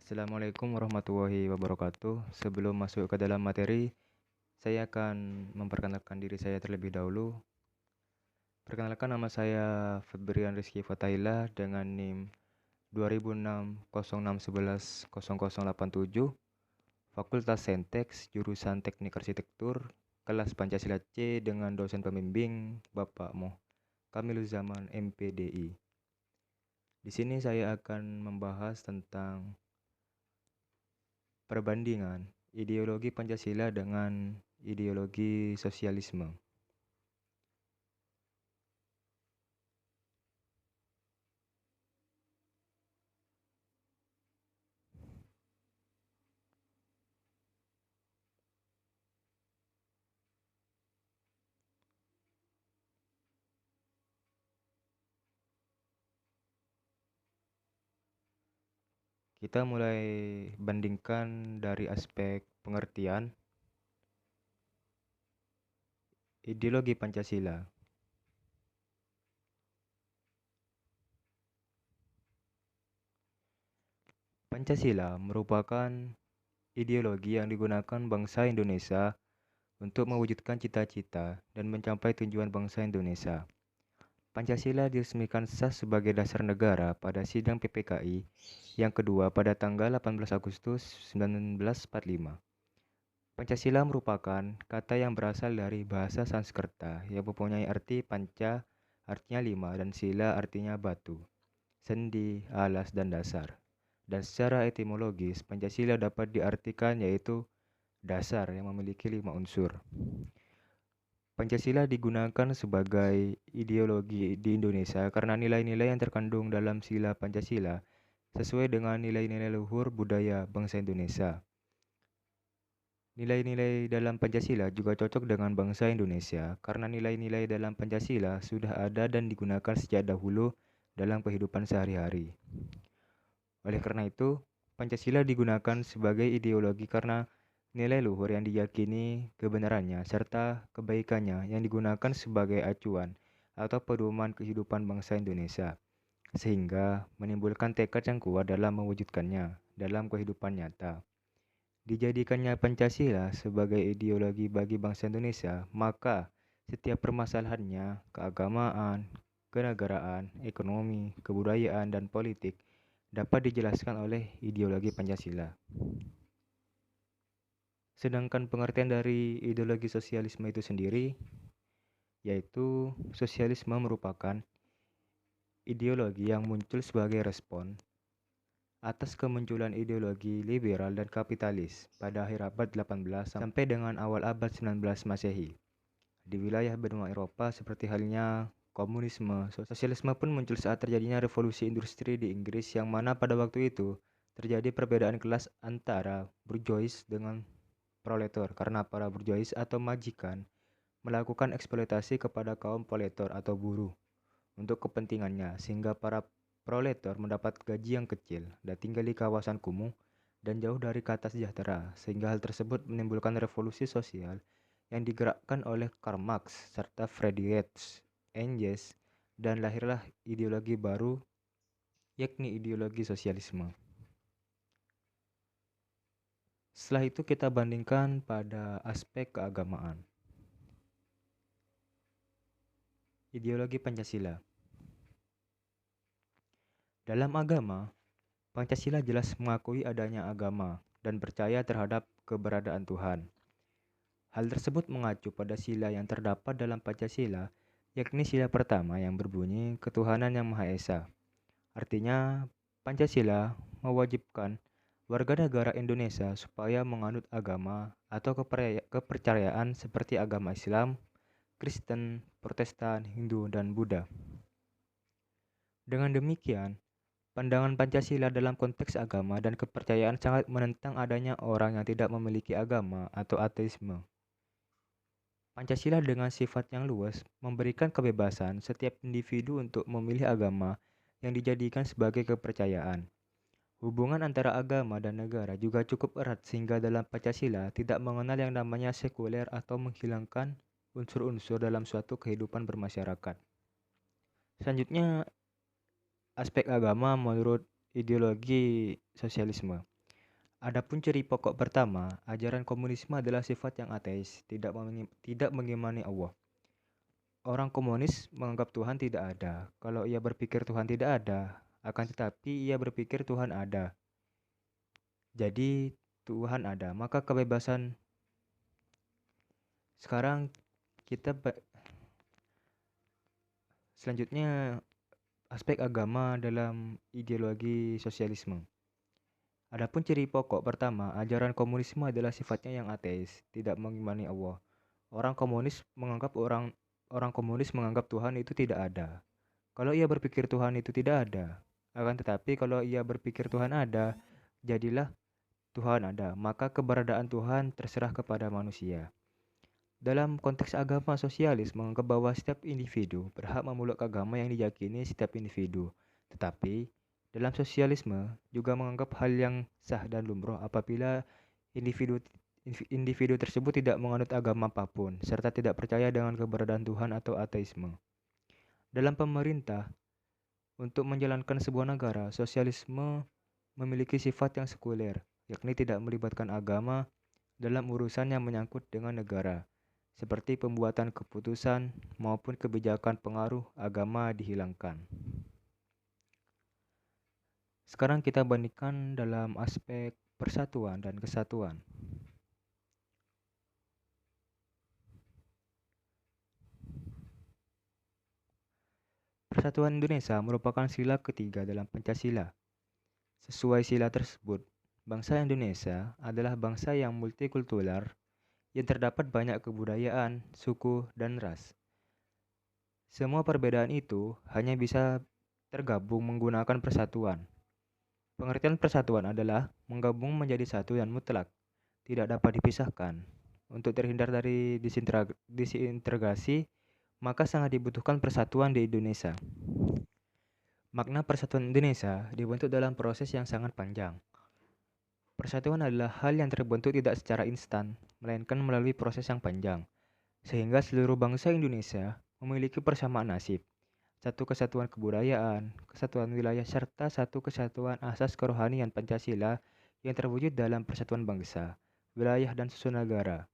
Assalamualaikum warahmatullahi wabarakatuh. Sebelum masuk ke dalam materi, saya akan memperkenalkan diri saya terlebih dahulu. Perkenalkan, nama saya Febrian Rizky Fatahillah dengan NIM 2006 06110087, Fakultas Saintek, jurusan Teknik Arsitektur, kelas Pancasila C dengan dosen pembimbing Bapak Moh Kamiluzaman MPDI. Di sini saya akan membahas tentang perbandingan ideologi Pancasila dengan ideologi sosialisme. Kita mulai bandingkan dari aspek pengertian ideologi Pancasila. Pancasila merupakan ideologi yang digunakan bangsa Indonesia untuk mewujudkan cita-cita dan mencapai tujuan bangsa Indonesia. Pancasila diresmikan sah sebagai dasar negara pada sidang PPKI yang kedua pada tanggal 18 Agustus 1945. Pancasila merupakan kata yang berasal dari bahasa Sanskerta yang mempunyai arti panca, artinya lima, dan sila artinya batu, sendi, alas, dan dasar. Dan secara etimologis, Pancasila dapat diartikan yaitu dasar yang memiliki 5 unsur. Pancasila digunakan sebagai ideologi di Indonesia karena nilai-nilai yang terkandung dalam sila Pancasila sesuai dengan nilai-nilai luhur budaya bangsa Indonesia. Nilai-nilai dalam Pancasila juga cocok dengan bangsa Indonesia karena nilai-nilai dalam Pancasila sudah ada dan digunakan sejak dahulu dalam kehidupan sehari-hari. Oleh karena itu, Pancasila digunakan sebagai ideologi karena nilai luhur yang diyakini kebenarannya serta kebaikannya yang digunakan sebagai acuan atau pedoman kehidupan bangsa Indonesia, sehingga menimbulkan tekad yang kuat dalam mewujudkannya dalam kehidupan nyata. Dijadikannya Pancasila sebagai ideologi bagi bangsa Indonesia, maka setiap permasalahannya, keagamaan, kenegaraan, ekonomi, kebudayaan, dan politik dapat dijelaskan oleh ideologi Pancasila. Sedangkan pengertian dari ideologi sosialisme itu sendiri, yaitu sosialisme merupakan ideologi yang muncul sebagai respon atas kemunculan ideologi liberal dan kapitalis pada akhir abad 18 sampai dengan awal abad 19 Masehi. Di wilayah benua Eropa seperti halnya komunisme, sosialisme pun muncul saat terjadinya revolusi industri di Inggris yang mana pada waktu itu terjadi perbedaan kelas antara bourgeois dengan proletar karena para bourgeois atau majikan melakukan eksploitasi kepada kaum proletar atau buruh untuk kepentingannya sehingga para proletar mendapat gaji yang kecil dan tinggal di kawasan kumuh dan jauh dari kata sejahtera, sehingga hal tersebut menimbulkan revolusi sosial yang digerakkan oleh Karl Marx serta Friedrich Engels, dan lahirlah ideologi baru yakni ideologi sosialisme. Setelah itu kita bandingkan pada aspek keagamaan. Ideologi Pancasila. Dalam agama, Pancasila jelas mengakui adanya agama dan percaya terhadap keberadaan Tuhan. Hal tersebut mengacu pada sila yang terdapat dalam Pancasila, yakni sila pertama yang berbunyi ketuhanan yang Maha Esa. Artinya, Pancasila mewajibkan warga negara Indonesia supaya menganut agama atau kepercayaan seperti agama Islam, Kristen, Protestan, Hindu, dan Buddha. Dengan demikian, pandangan Pancasila dalam konteks agama dan kepercayaan sangat menentang adanya orang yang tidak memiliki agama atau ateisme. Pancasila dengan sifat yang luas memberikan kebebasan setiap individu untuk memilih agama yang dijadikan sebagai kepercayaan. Hubungan antara agama dan negara juga cukup erat sehingga dalam Pancasila tidak mengenal yang namanya sekuler atau menghilangkan unsur-unsur dalam suatu kehidupan bermasyarakat. Selanjutnya, aspek agama menurut ideologi sosialisme. Adapun ciri pokok pertama, ajaran komunisme adalah sifat yang ateis, tidak mengimani Allah. Orang komunis menganggap Tuhan tidak ada. Kalau ia berpikir Tuhan tidak ada, akan tetapi ia berpikir Tuhan ada. Jadi Tuhan ada, maka kebebasan. Sekarang kita selanjutnya aspek agama dalam ideologi sosialisme. Adapun ciri pokok pertama, ajaran komunisme adalah sifatnya yang ateis, tidak mengimani Allah. Orang komunis menganggap Tuhan itu tidak ada. Kalau ia berpikir Tuhan itu tidak ada, akan tetapi kalau ia berpikir Tuhan ada, jadilah Tuhan ada, maka keberadaan Tuhan terserah kepada manusia. Dalam konteks agama sosialis menganggap bahwa setiap individu berhak memeluk agama yang diyakini setiap individu. Tetapi, dalam sosialisme juga menganggap hal yang sah dan lumrah apabila individu tersebut tidak menganut agama apapun, serta tidak percaya dengan keberadaan Tuhan atau ateisme. Dalam pemerintah, untuk menjalankan sebuah negara, sosialisme memiliki sifat yang sekuler, yakni tidak melibatkan agama dalam urusan yang menyangkut dengan negara, seperti pembuatan keputusan maupun kebijakan pengaruh agama dihilangkan. Sekarang kita bandingkan dalam aspek persatuan dan kesatuan. Persatuan Indonesia merupakan sila ketiga dalam Pancasila. Sesuai sila tersebut, bangsa Indonesia adalah bangsa yang multikultural yang terdapat banyak kebudayaan, suku, dan ras. Semua perbedaan itu hanya bisa tergabung menggunakan persatuan. Pengertian persatuan adalah menggabung menjadi satu yang mutlak, tidak dapat dipisahkan. Untuk terhindar dari disintegrasi, maka sangat dibutuhkan persatuan di Indonesia. Makna persatuan Indonesia dibentuk dalam proses yang sangat panjang. Persatuan adalah hal yang terbentuk tidak secara instan, melainkan melalui proses yang panjang, sehingga seluruh bangsa Indonesia memiliki persamaan nasib, satu kesatuan kebudayaan, kesatuan wilayah, serta satu kesatuan asas kerohanian Pancasila yang terwujud dalam persatuan bangsa, wilayah, dan susun negara.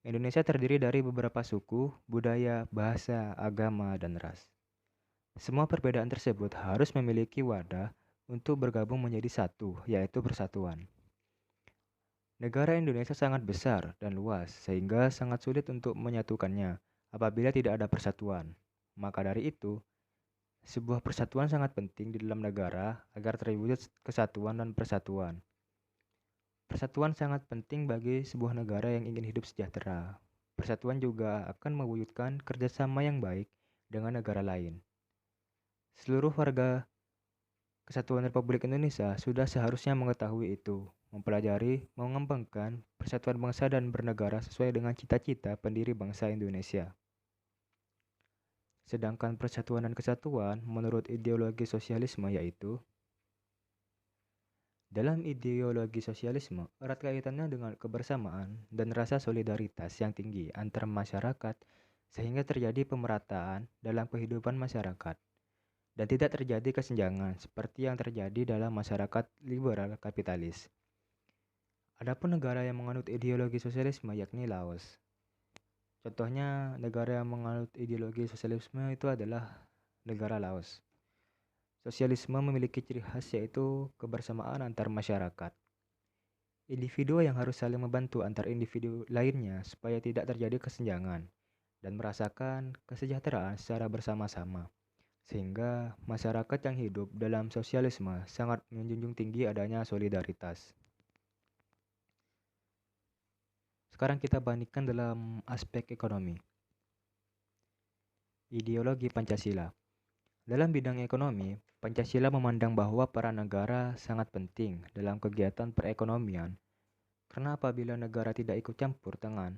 Indonesia terdiri dari beberapa suku, budaya, bahasa, agama, dan ras. Semua perbedaan tersebut harus memiliki wadah untuk bergabung menjadi satu, yaitu persatuan. Negara Indonesia sangat besar dan luas, sehingga sangat sulit untuk menyatukannya apabila tidak ada persatuan. Maka dari itu, sebuah persatuan sangat penting di dalam negara agar terwujud kesatuan dan persatuan. Persatuan sangat penting bagi sebuah negara yang ingin hidup sejahtera. Persatuan juga akan mewujudkan kerjasama yang baik dengan negara lain. Seluruh warga Kesatuan Republik Indonesia sudah seharusnya mengetahui itu, mempelajari, mengembangkan persatuan bangsa dan bernegara sesuai dengan cita-cita pendiri bangsa Indonesia. Sedangkan persatuan dan kesatuan menurut ideologi sosialisme yaitu dalam ideologi sosialisme, erat kaitannya dengan kebersamaan dan rasa solidaritas yang tinggi antar masyarakat sehingga terjadi pemerataan dalam kehidupan masyarakat dan tidak terjadi kesenjangan seperti yang terjadi dalam masyarakat liberal kapitalis. Adapun negara yang menganut ideologi sosialisme yakni Laos. Contohnya negara yang menganut ideologi sosialisme itu adalah negara Laos. Sosialisme memiliki ciri khas yaitu kebersamaan antar masyarakat. Individu yang harus saling membantu antar individu lainnya supaya tidak terjadi kesenjangan dan merasakan kesejahteraan secara bersama-sama. Sehingga masyarakat yang hidup dalam sosialisme sangat menjunjung tinggi adanya solidaritas. Sekarang kita bandingkan dalam aspek ekonomi. Ideologi Pancasila. Dalam bidang ekonomi, Pancasila memandang bahwa peran negara sangat penting dalam kegiatan perekonomian, karena apabila negara tidak ikut campur tangan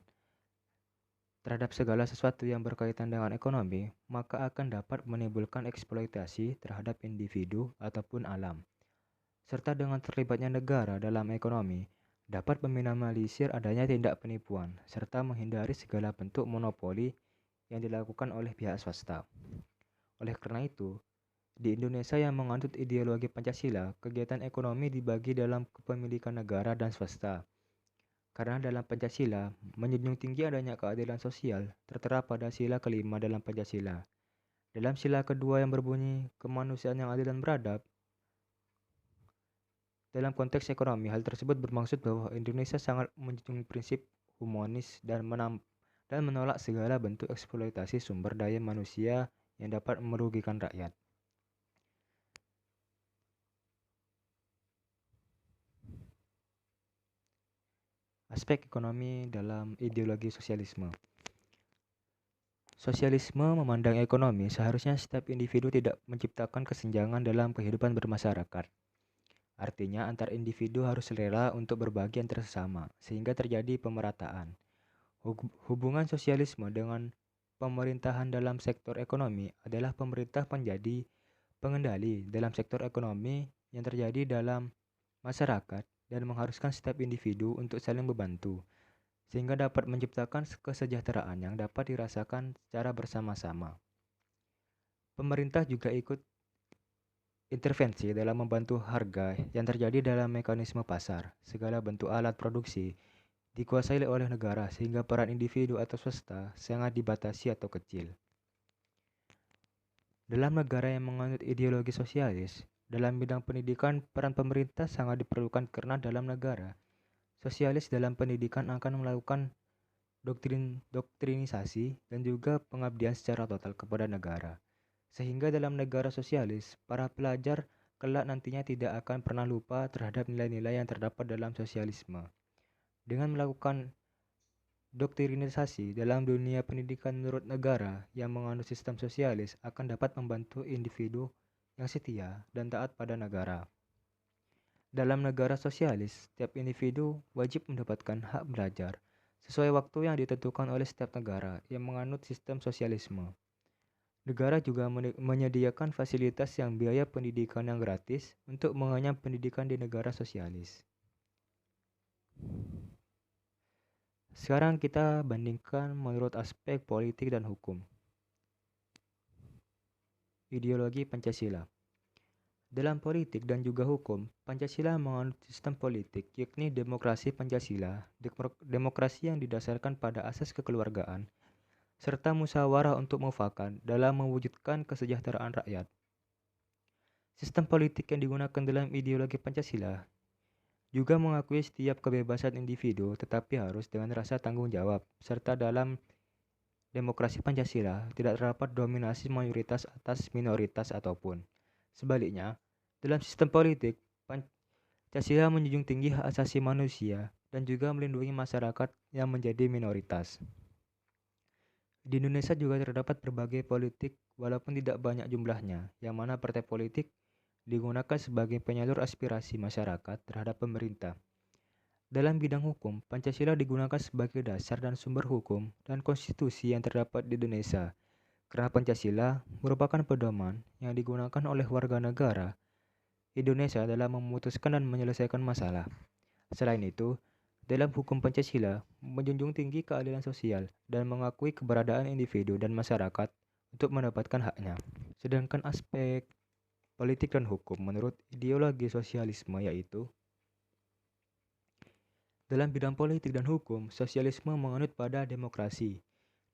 terhadap segala sesuatu yang berkaitan dengan ekonomi, maka akan dapat menimbulkan eksploitasi terhadap individu ataupun alam. Serta dengan terlibatnya negara dalam ekonomi, dapat meminimalisir adanya tindak penipuan, serta menghindari segala bentuk monopoli yang dilakukan oleh pihak swasta. Oleh karena itu, Di Indonesia yang menganut ideologi Pancasila, kegiatan ekonomi dibagi dalam kepemilikan negara dan swasta. Karena dalam Pancasila, menjunjung tinggi adanya keadilan sosial, tertera pada sila kelima dalam Pancasila. Dalam sila kedua yang berbunyi, kemanusiaan yang adil dan beradab, dalam konteks ekonomi, hal tersebut bermaksud bahwa Indonesia sangat menjunjung prinsip humanis dan menolak segala bentuk eksploitasi sumber daya manusia yang dapat merugikan rakyat. Aspek ekonomi dalam ideologi sosialisme. Sosialisme memandang ekonomi seharusnya setiap individu tidak menciptakan kesenjangan dalam kehidupan bermasyarakat. Artinya antar individu harus rela untuk berbagi antar sesama, sehingga terjadi pemerataan. Hubungan sosialisme dengan pemerintahan dalam sektor ekonomi adalah pemerintah menjadi pengendali dalam sektor ekonomi yang terjadi dalam masyarakat dan mengharuskan setiap individu untuk saling membantu, sehingga dapat menciptakan kesejahteraan yang dapat dirasakan secara bersama-sama. Pemerintah juga ikut intervensi dalam membantu harga yang terjadi dalam mekanisme pasar. Segala bentuk alat produksi dikuasai oleh negara sehingga peran individu atau swasta sangat dibatasi atau kecil. Dalam negara yang menganut ideologi sosialis, dalam bidang pendidikan peran pemerintah sangat diperlukan karena dalam negara sosialis dalam pendidikan akan melakukan doktrinisasi dan juga pengabdian secara total kepada negara. Sehingga dalam negara sosialis, para pelajar kelak nantinya tidak akan pernah lupa terhadap nilai-nilai yang terdapat dalam sosialisme. Dengan melakukan doktrinisasi dalam dunia pendidikan menurut negara yang menganut sistem sosialis akan dapat membantu individu yang setia dan taat pada negara. Dalam negara sosialis, setiap individu wajib mendapatkan hak belajar sesuai waktu yang ditentukan oleh setiap negara yang menganut sistem sosialisme. Negara juga menyediakan fasilitas yang biaya pendidikan yang gratis untuk mengenyam pendidikan di negara sosialis. Sekarang kita bandingkan menurut aspek politik dan hukum. Ideologi Pancasila. Dalam politik dan juga hukum, Pancasila menganut sistem politik, yakni demokrasi Pancasila, demokrasi yang didasarkan pada asas kekeluargaan, serta musyawarah untuk mufakat dalam mewujudkan kesejahteraan rakyat. Sistem politik yang digunakan dalam ideologi Pancasila juga mengakui setiap kebebasan individu tetapi harus dengan rasa tanggung jawab, serta dalam demokrasi Pancasila tidak terdapat dominasi mayoritas atas minoritas ataupun sebaliknya. Dalam sistem politik, Pancasila menjunjung tinggi hak asasi manusia dan juga melindungi masyarakat yang menjadi minoritas. Di Indonesia juga terdapat berbagai politik walaupun tidak banyak jumlahnya, yang mana partai politik digunakan sebagai penyalur aspirasi masyarakat terhadap pemerintah. Dalam bidang hukum, Pancasila digunakan sebagai dasar dan sumber hukum dan konstitusi yang terdapat di Indonesia, karena Pancasila merupakan pedoman yang digunakan oleh warga negara Indonesia dalam memutuskan dan menyelesaikan masalah. Selain itu, dalam hukum Pancasila menjunjung tinggi keadilan sosial dan mengakui keberadaan individu dan masyarakat untuk mendapatkan haknya. Sedangkan aspek politik dan hukum menurut ideologi sosialisme yaitu dalam bidang politik dan hukum, sosialisme menganut pada demokrasi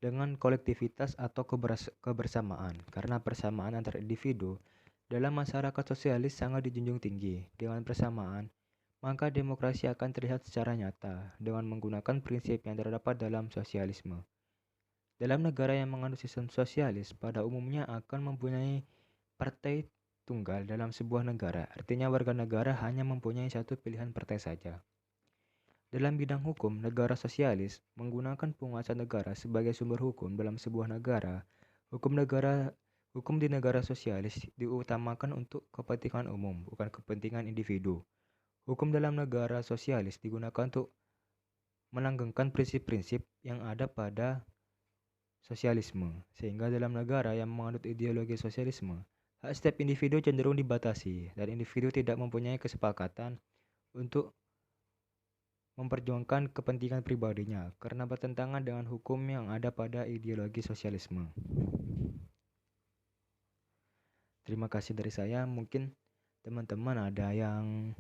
dengan kolektivitas atau kebersamaan karena persamaan antar individu dalam masyarakat sosialis sangat dijunjung tinggi. Dengan persamaan, maka demokrasi akan terlihat secara nyata dengan menggunakan prinsip yang terdapat dalam sosialisme. Dalam negara yang menganut sistem sosialis, pada umumnya akan mempunyai partai tunggal dalam sebuah negara. Artinya warga negara hanya mempunyai satu pilihan partai saja. Dalam bidang hukum, negara sosialis menggunakan penguasa negara sebagai sumber hukum dalam sebuah negara. Hukum di negara sosialis diutamakan untuk kepentingan umum, bukan kepentingan individu. Hukum dalam negara sosialis digunakan untuk melanggengkan prinsip-prinsip yang ada pada sosialisme, sehingga dalam negara yang menganut ideologi sosialisme, hak setiap individu cenderung dibatasi dan individu tidak mempunyai kesepakatan untuk memperjuangkan kepentingan pribadinya karena bertentangan dengan hukum yang ada pada ideologi sosialisme. Terima kasih dari saya. Mungkin teman-teman ada yang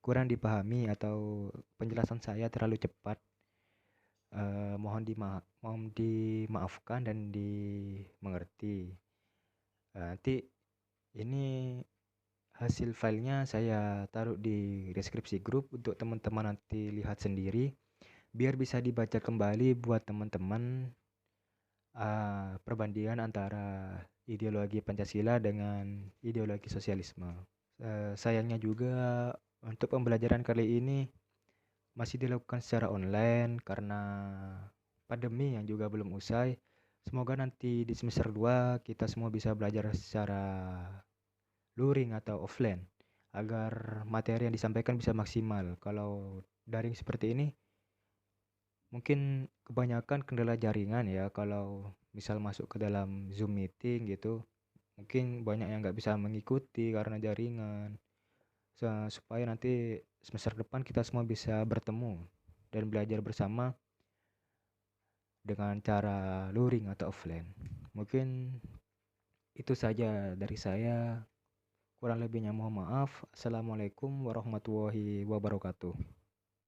kurang dipahami atau penjelasan saya terlalu cepat. Mohon dimaafkan dan dimengerti. Nanti ini hasil filenya saya taruh di deskripsi grup untuk teman-teman nanti lihat sendiri, biar bisa dibaca kembali buat teman-teman perbandingan antara ideologi Pancasila dengan ideologi sosialisme. Sayangnya juga untuk pembelajaran kali ini masih dilakukan secara online karena pandemi yang juga belum usai. Semoga nanti di semester 2 kita semua bisa belajar secara luring atau offline agar materi yang disampaikan bisa maksimal. Kalau daring seperti ini mungkin kebanyakan kendala jaringan ya, kalau misal masuk ke dalam Zoom meeting gitu, mungkin banyak yang nggak bisa mengikuti karena jaringan. Supaya nanti semester depan kita semua bisa bertemu dan belajar bersama dengan cara luring atau offline. Mungkin itu saja dari saya. Kurang lebihnya mohon maaf. Assalamualaikum warahmatullahi wabarakatuh.